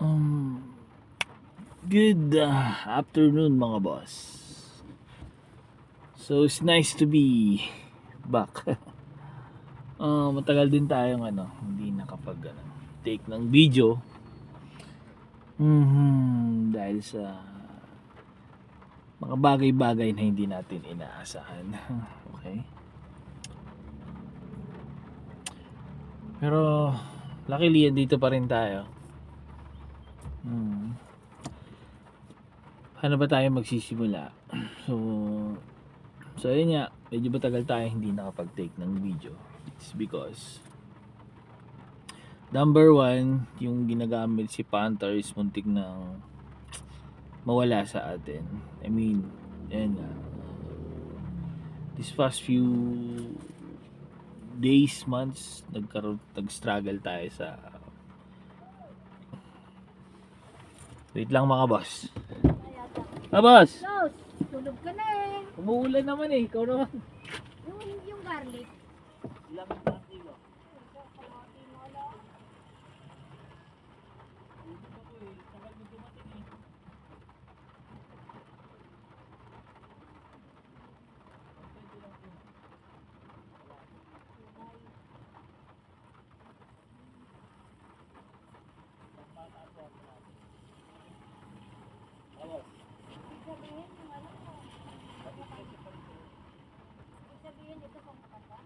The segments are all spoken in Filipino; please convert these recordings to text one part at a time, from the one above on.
Um, Good afternoon mga boss. So it's nice to be back. Matagal din tayong hindi nakapag take ng video. Dahil sa mga bagay-bagay na hindi natin inaasahan. Okay? Pero luckily dito pa rin tayo. Paano ba tayo magsisimula? So ayun nga, medyo matagal tayo hindi nakapag-take ng video. It's because number one, yung ginagamit si Panther is muntik nang mawala sa atin. I mean, and this past few days, months, nag-struggle tayo sa wait lang mga boss. Boss! Klaus, tulog ka na eh. Umuulan naman eh, ikaw naman. Yung garlic. Ilang kilo? Sabihin ito pang makata.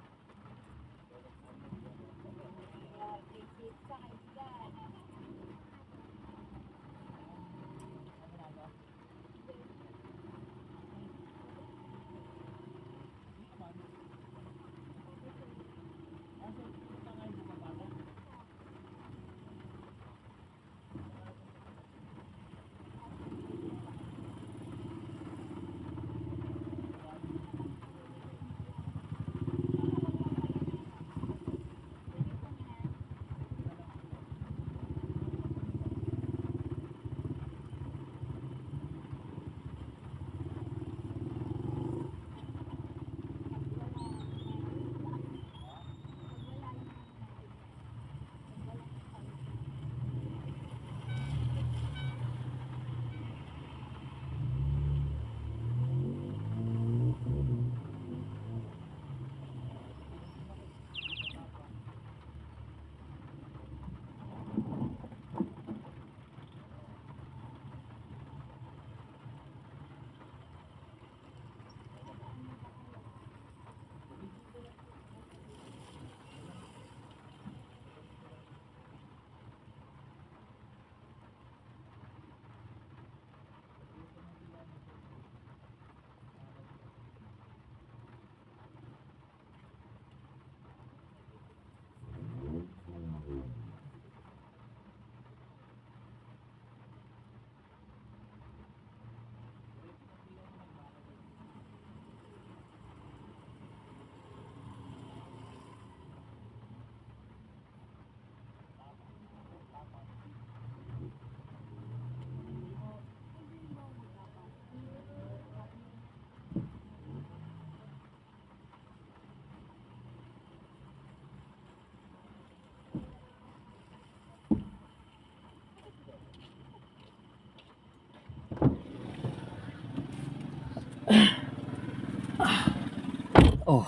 Oh.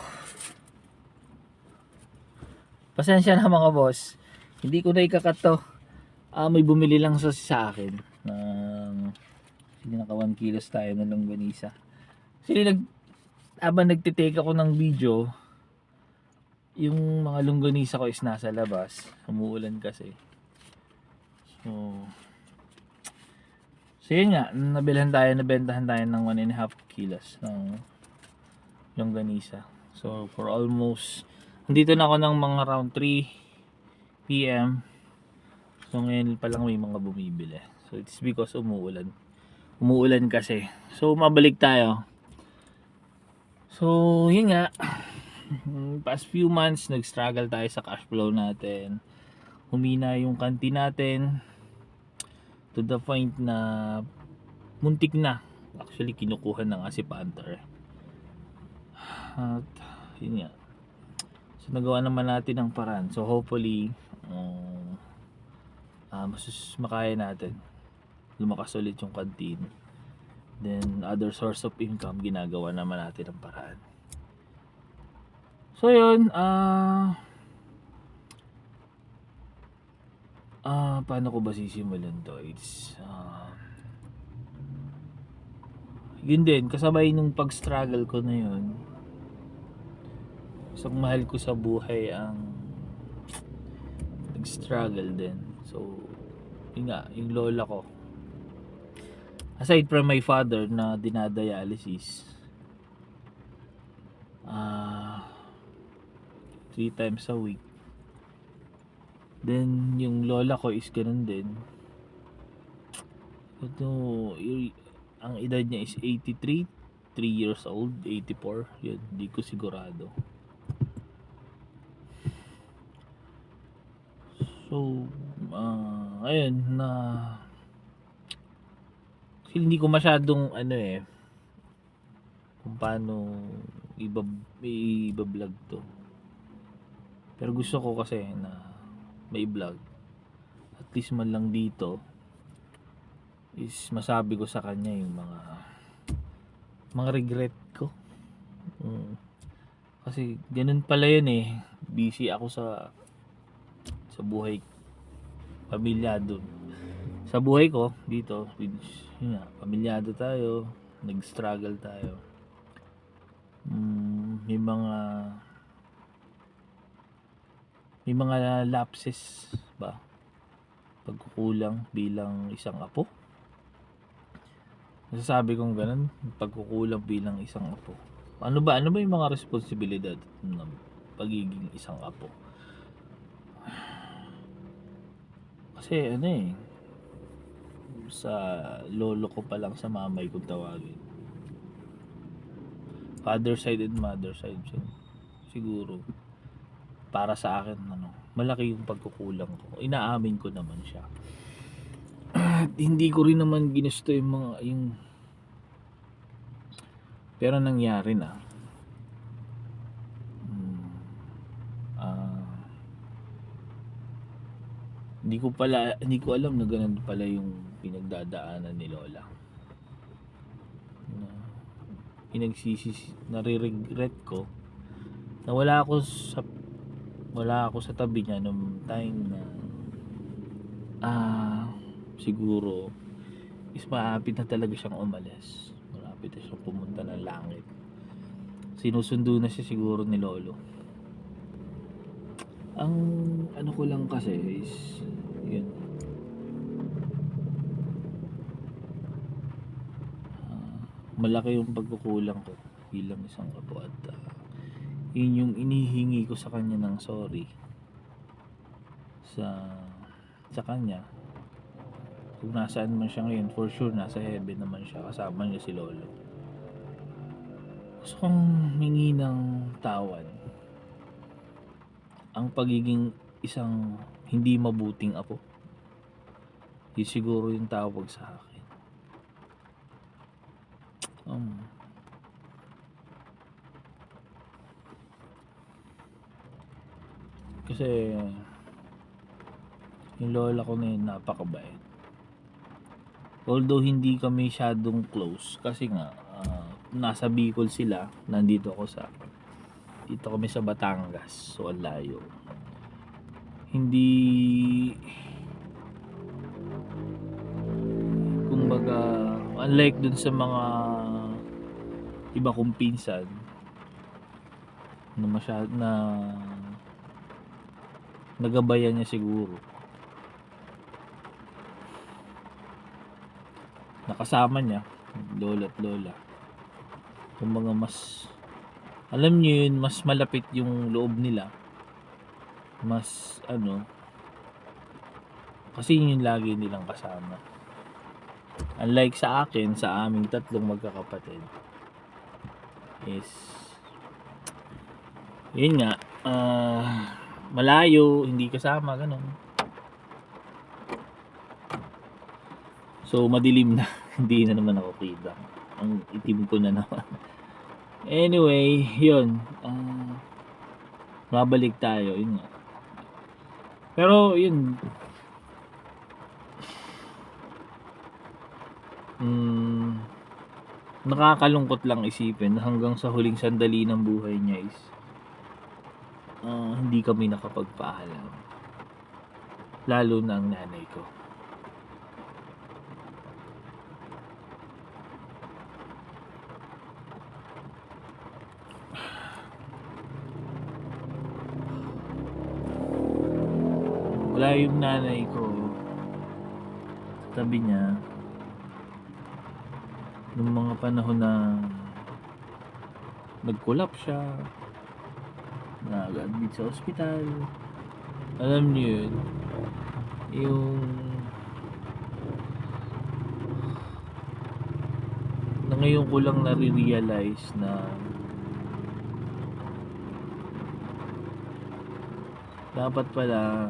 Pasensya na mga boss. Hindi ko na ikakat to. May bumili lang sa akin. Sige naka 1 kilos tayo ng longganisa. Kasi habang nagtitake ako ng video, yung mga longganisa ko is nasa labas. Umuulan kasi. So yun nga, nabentahan tayo ng 1.5 kilos ng longganisa. So for almost, andito na ako ng mga around 3 PM. So ngayon pa lang may mga bumibili. So it's because umuulan. Umuulan kasi. So mabalik tayo. So yun nga, past few months nag-struggle tayo sa cash flow natin. Humina yung kanti natin to the point na muntik na. Actually kinukuha na nga si Panther. At yun nga. So nagawa naman natin ang paraan. So hopefully mas makaya natin. Lumakas ulit yung canteen. Then other source of income, ginagawa naman natin ang paraan. So yun, paano ko ba sisimulan to? It's yun din, kasabay nung pag-struggle ko na yun, isang mahal ko sa buhay ang nag-struggle din. So yun nga, yung lola ko, aside from my father na dinadialysis 3 times a week, then yung lola ko is ganun din. Ito, ang edad niya is 83, 3 years old, 84, yun, di ko sigurado. So, ayun, na hindi ko masyadong kung paano iba-vlog to. Pero gusto ko kasi na may vlog. At least man lang dito is masabi ko sa kanya yung mga regret ko. Kasi ganun pala yun busy ako sa buhay pamilyado. Sa buhay ko dito, yun nga, pamilyado tayo, nag-struggle tayo. May mga lapses ba, pagkukulang bilang isang apo. Nasasabi kong ganun, pagkukulang bilang isang apo. Ano ba yung mga responsibilidad ng pagiging isang apo? Kasi sa lolo ko pa lang, sa mamay kung tawagin, father side and mother side, siguro para sa akin malaki yung pagkukulang ko. Inaamin ko naman siya. Hindi ko rin naman ginusto yung pero nangyari na. Hindi ko alam na ganun pala yung pinagdadaanan ni lola. Nare-regret ko na wala ako sa tabi niya nung time na siguro is malapit na talaga siyang umalis, malapit na siyang pumunta ng langit. Sinusundo na siya siguro ni lolo. Ang ko lang kasi is yun, malaki yung pagkukulang ko bilang isang apo, at yun yung inihingi ko sa kanya ng sorry sa kanya. Kung nasaan man siya ngayon, for sure nasa heaven naman siya, kasama niya si lolo. Gusto kong mingi ng tawad. Ang pagiging isang hindi mabuting apo, yun siguro yung tawag sa akin. Kasi yung lola ko na yun, napakabait. Although hindi kami masyadong close, kasi nga nasa Bicol sila, dito kami sa Batangas, so ang layo. Hindi, kumbaga, unlike dun sa mga iba kong pinsan na nagabayan niya siguro, nakasama niya lola at lola, kumbaga mas alam niyo yun, mas malapit yung loob nila, mas kasi yun yung lagi nilang kasama. Unlike sa akin, sa aming tatlong magkakapatid is yun nga, malayo, hindi kasama, ganun. So madilim na, hindi na naman ako kita, ang itim ko na naman. Anyway, yun, babalik tayo, yun nga. Pero yun, mm, nakakalungkot lang isipin na hanggang sa huling sandali ng buhay niya is hindi kami nakapagpaalam. Lalo na ang nanay ko. Wala yung nanay ko sa tabi niya nung mga panahon na nag-collapse siya, nag-admit sa ospital. Alam niyo yun, yung na ngayon ko lang nare-realize na dapat pala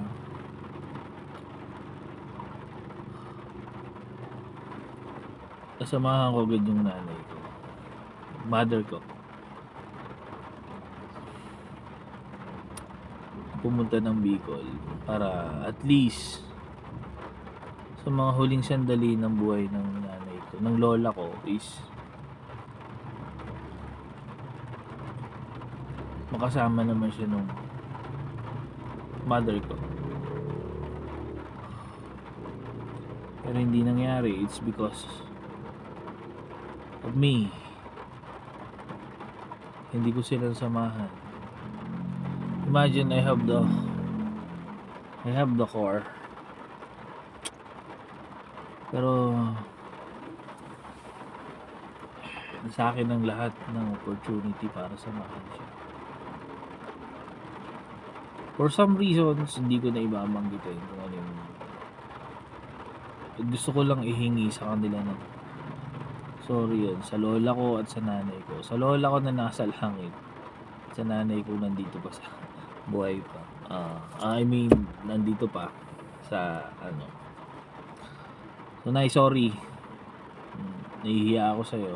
kasamahan ko agad yung nanay ko, mother ko, pumunta ng Bicol para at least sa mga huling sandali ng buhay ng nanay ko, ng lola ko, is makasama naman siya nung mother ko. Pero hindi nangyari. It's because of me. Hindi ko sila samahan. Imagine I have the car, pero sa akin ang lahat ng opportunity para samahan siya. For some reasons, hindi ko na ibabanggitin kung ano yung gusto ko lang ihingi sa kanila ng sorry yun, sa lola ko at sa nanay ko. Sa lola ko na nasa langit, sa nanay ko nandito pa sa buhay pa. I mean, nandito pa sa ano. So, Nay, sorry. Nahihiya ako sa'yo.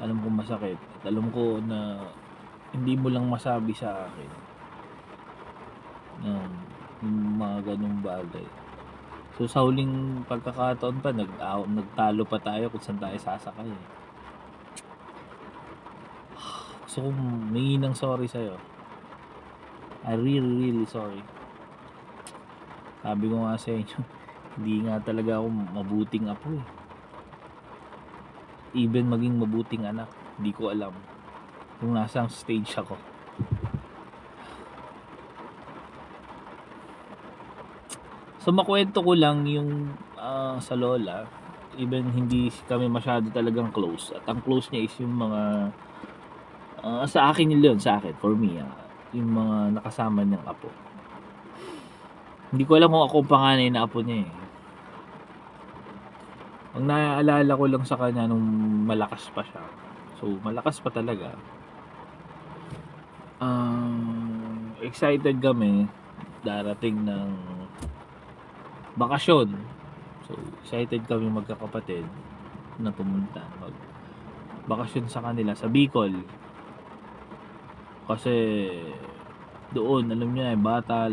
Alam ko masakit. At alam ko na hindi mo lang masabi sa akin yung mga ganung bagay. So, sa huling pagkakataon pa, nagtalo pa tayo kung saan tayo sasakay. So, kung may ng sorry sa'yo, I really sorry. Sabi ko nga sa inyo, hindi nga talaga ako mabuting apo eh. Even maging mabuting anak, hindi ko alam kung nasang stage ako. So makwento ko lang yung sa lola, even hindi kami masyado talagang close. At ang close niya is yung mga sa akin yun, sa akin, for me, yung mga nakasama niyang apo. Hindi ko alam kung ako ang panganay na apo niya eh. Ang naaalala ko lang sa kanya nung malakas pa siya. So malakas pa talaga. Excited kami darating ng bakasyon. So excited kami magkakapatid na pumunta mag bakasyon sa kanila sa Bicol. Kasi doon, alam niyo na, bata,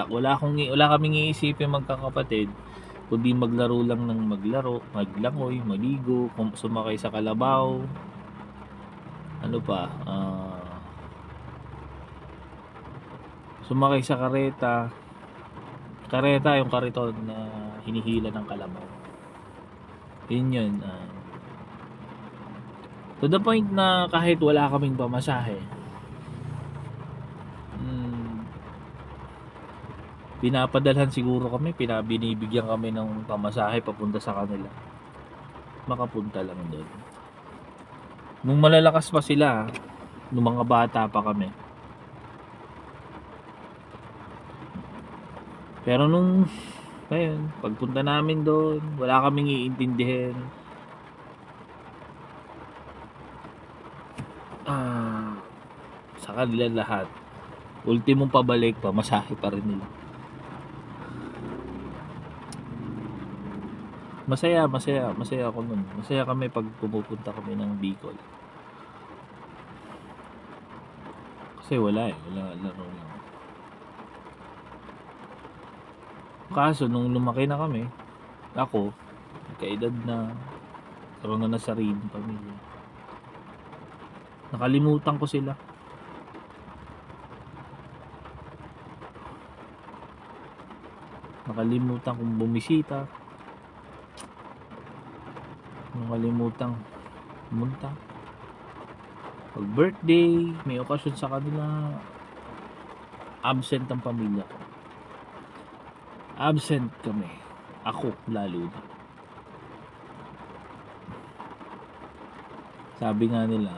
wala kaming iisipin magkakapatid kundi maglaro lang ng maglaro, maglangoy, maligo, sumakay sa kalabaw, ano pa, sumakay sa kareta, yung kariton na hinihila ng kalabaw. Yun. To the point na kahit wala kaming pamasahe, pinapadalhan siguro kami, binibigyan kami ng pamasahe papunta sa kanila. Makapunta lang doon. Nung malalakas pa sila, nung mga bata pa kami. Pero nung ayun, pagpunta namin doon, wala kaming iintindihin. Sa kanila lahat. Ultimong pabalik, pamasahe pa rin nila. Masaya ako nun. Masaya kami pag pumupunta kami ng Bicol. Kasi wala laro lang. Kaso nung lumaki na kami, ako, kaedad na, karoon na sariling pamilya. Nakalimutan ko sila. Nakalimutan kong bumisita. Nakalimutan pumunta. Pag birthday, may okasyon sa kanila, absent ang pamilya ko. Absent kami. Ako lalo na. Sabi nga nila,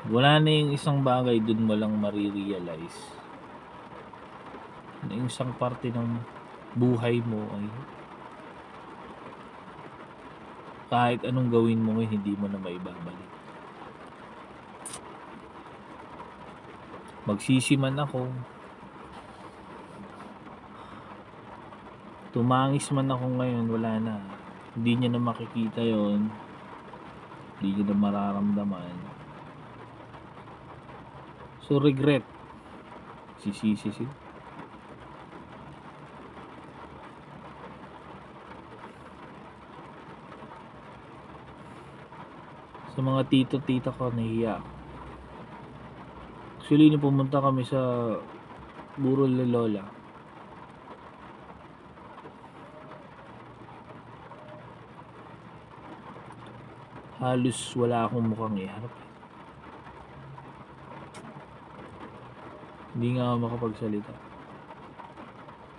wala na yung isang bagay dun mo lang marirealize na yung isang parte ng buhay mo ay kahit anong gawin mo ngayon, hindi mo na maibabalik. Magsisi man ako, tumangis man ako ngayon, wala na. Hindi niya na makikita yon, hindi niya na mararamdaman. So regret, sisisi. Sa mga tito-tita ko, nahiya ako. Actually, nung pumunta kami sa Burol ni Lola, halos wala akong mukhang iharap. Hindi nga ako makapagsalita.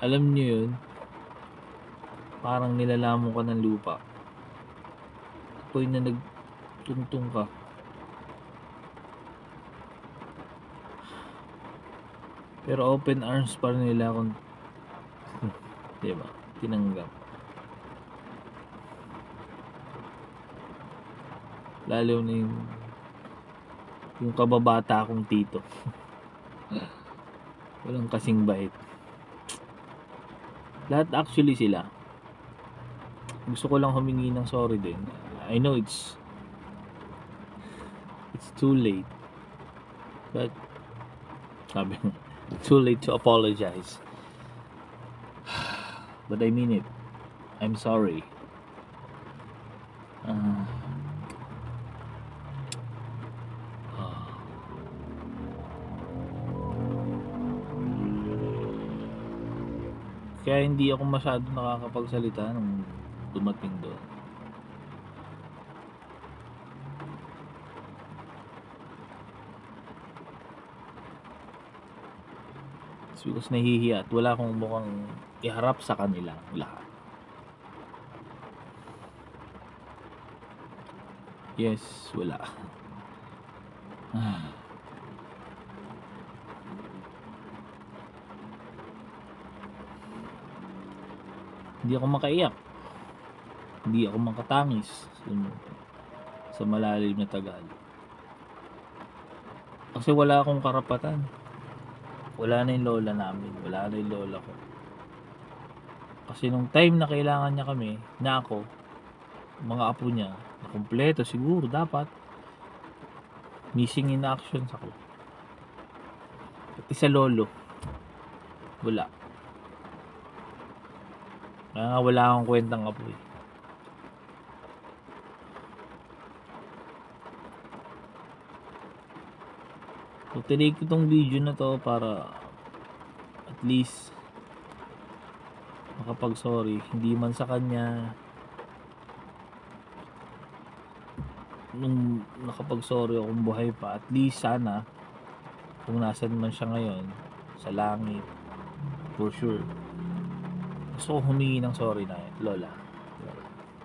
Alam niyo yun, parang nilalamon ka ng lupa. Apoy na nagtungtong ka. Pero open arms pa rin nila akong diba, tinanggap. Lalo na yung kababata akong tito. Walang kasing bait. Lahat actually sila. Gusto ko lang humingi ng sorry din. I know it's too late. But sabi mo, too late to apologize. But I mean it. I'm sorry. Kaya hindi ako masyado nakakapagsalita nung dumating doon. It's because nahihiya at wala akong mukhang iharap sa kanila lahat. Yes, wala. Hindi ako makaiyak. Hindi ako makatangis sa malalim na Tagalog. Kasi wala akong karapatan. Wala na yung lola namin. Wala na yung lola ko. Kasi nung time na kailangan niya kami, na ako, mga apo niya, na kumpleto siguro dapat. Missing in action ako. Pati sa lolo. Wala. Wala akong kwentang apo eh. So, tinake ko tong video na to para at least makapag-sorry. Hindi man sa kanya nung nakapag-sorry akong buhay pa. At least sana kung nasan man siya ngayon sa langit, for sure gusto ko humingi ng sorry na lola.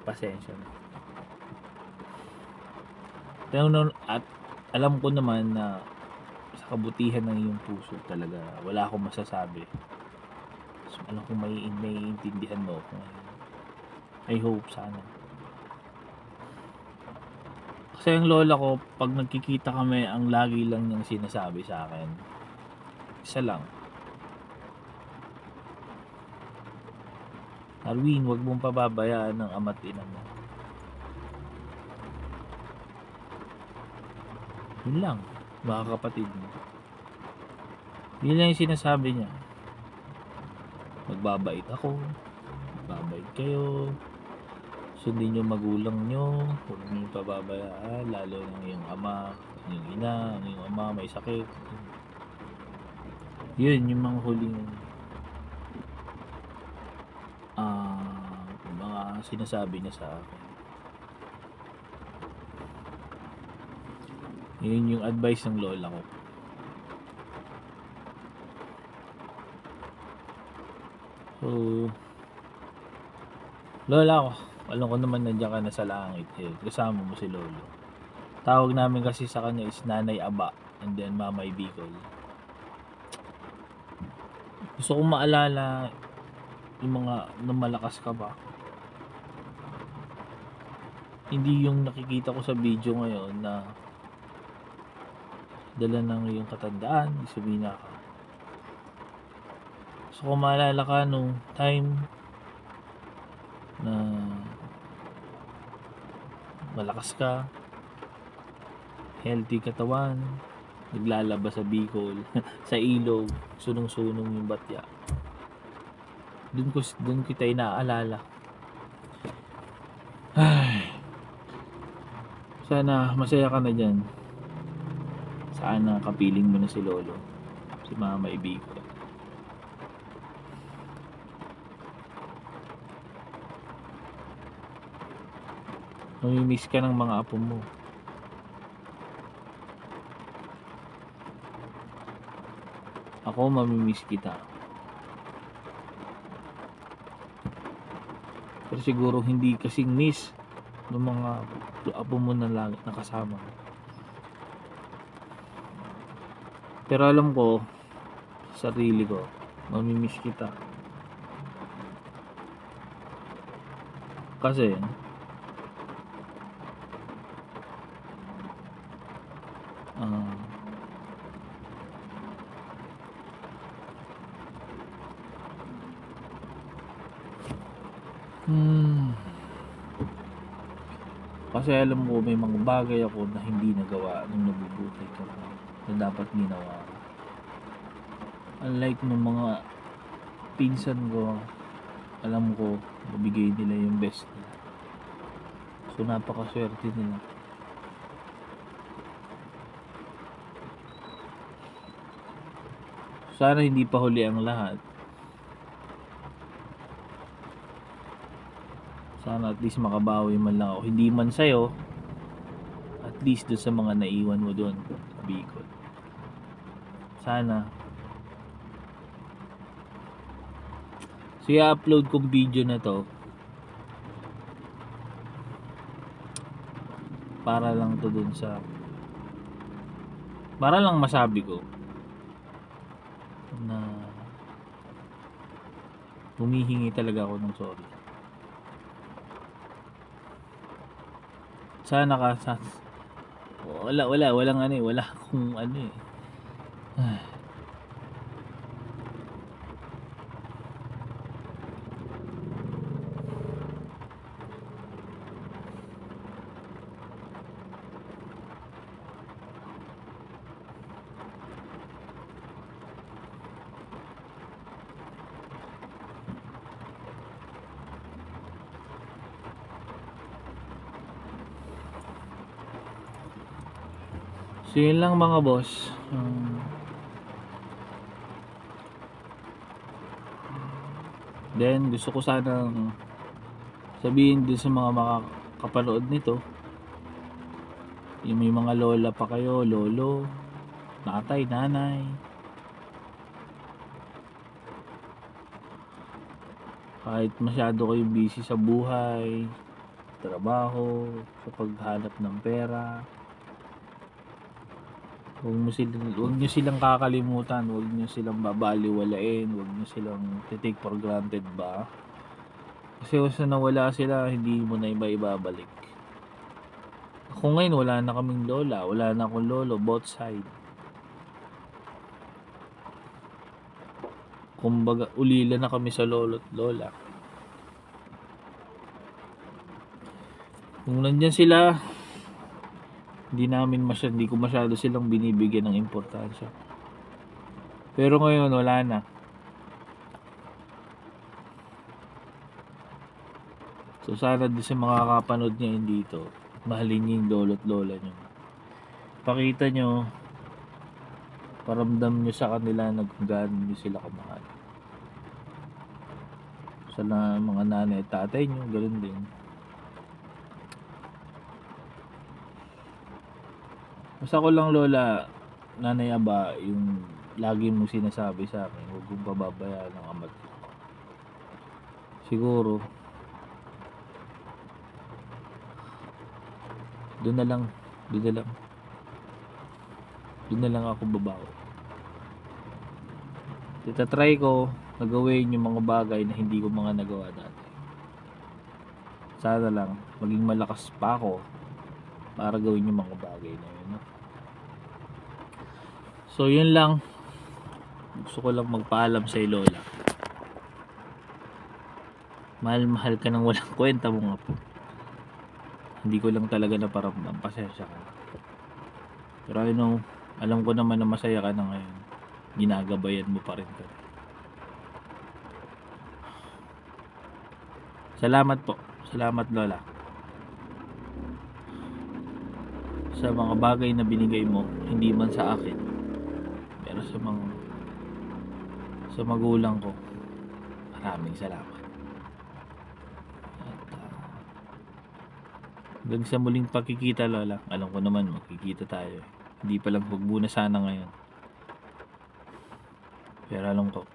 Pasensya na. At alam ko naman na sa kabutihan ng iyong puso talaga wala akong masasabi. So, alam ko maiintindihan mo ako. I hope sana. Kasi ang lola ko, pag nagkikita kami, ang lagi lang niyang sinasabi sa akin, isa lang, Arwin, huwag mong pababayaan ng ama't ina mo. Yun lang, mga kapatid mo. Yun lang yung sinasabi niya. Magbabait ako, magbabait kayo, Sundin yung magulang nyo, huwag nyo pababayaan, lalo ng yung ama, yung ina, yung ama may sakit. Yun yung mga huling mga sinasabi niya sa akin. Yun yung advice ng lola ko. So, lola ko, alam ko naman nandiyan ka na sa langit. Kasama mo si lolo. Tawag namin kasi sa kanya is Nanay Aba and then Mamay Bicol. Gusto kong maalala yung mga nung malakas ka ba. Hindi yung nakikita ko sa video ngayon na dala ng yung katandaan, sabihin na ka. Gusto kong maalala ka nung time na malakas ka, healthy katawan, naglalaba sa Bicol, sa ilog, sunong-sunong yung batya. Doon kita inaalala. Ay, sana masaya ka na dyan. Sana kapiling mo na si lolo, si mama Bicol. Mamimiss ka ng mga apo mo. Ako mamimiss kita. Pero siguro hindi kasing miss ng mga apo mo na nakasama. Pero alam ko, sarili ko, mamimiss kita. Kasi kasi alam ko may mga bagay ako na hindi nagawa nung nabubuhay ko na dapat ginawa. Unlike nung mga pinsan ko, alam ko nabigay nila yung best nila. So napakaswerte nila. Sana hindi pa huli ang lahat. Sana at least makabawi man lang ako. Hindi man sa'yo, at least doon sa mga naiwan mo doon sa Bicol. Sana. So i-upload kong video na to para lang to doon sa para lang masabi ko na humihingi talaga ako ng sorry. Sana ka walang ano eh, wala akong ano eh. So yun lang mga boss. Then gusto ko sanang sabihin din sa mga makakapanood nito, yung may mga lola pa kayo, lolo, tatay, nanay, kahit masyado kayo busy sa buhay, trabaho, sa paghanap ng pera, huwag nyo silang kakalimutan, huwag nyo silang babaliwalain, huwag nyo silang take for granted ba. Kasi once na nawala sila, hindi mo na iba ibabalik. Ako ngayon wala na kaming lola, wala na akong lolo, both side. Kumbaga ulila na kami sa lolo at lola. Kung nandyan sila, hindi ko masyado silang binibigyan ng importansya. Pero ngayon wala na. So sana din sa mga kakapanood ngayon dito, mahalin niyo yung lolo't lola niyo. Pakita niyo, paramdam niyo sa kanila na kung gaano niyo sila kamahal. Sa mga nanay at tatay niyo, ganoon din. Basta ko lang lola, nanay aba, yung lagi mong sinasabi sa akin, huwag kong pababayaan ng amat ko. Siguro, doon na lang ako babago. Itatry ko na gawin yung mga bagay na hindi ko mga nagawa dati. Sana lang maging malakas pa ako para gawin yung mga bagay na yun, no? So yun lang, gusto ko lang magpaalam sa lola. Mahal ka ng walang kwenta mo nga po. Hindi ko lang talaga naparamdam, pasensya ka. Pero I know, alam ko naman na masaya ka na ngayon. Ginagabayan mo pa rin ka. Salamat po. Salamat lola. Sa mga bagay na binigay mo, hindi man sa akin, pero sa magulang ko, maraming salamat. At hanggang sa muling pagkikita lola, alam ko naman magkikita tayo. Hindi pa lang hugbo na sana ngayon. Pero alam ko,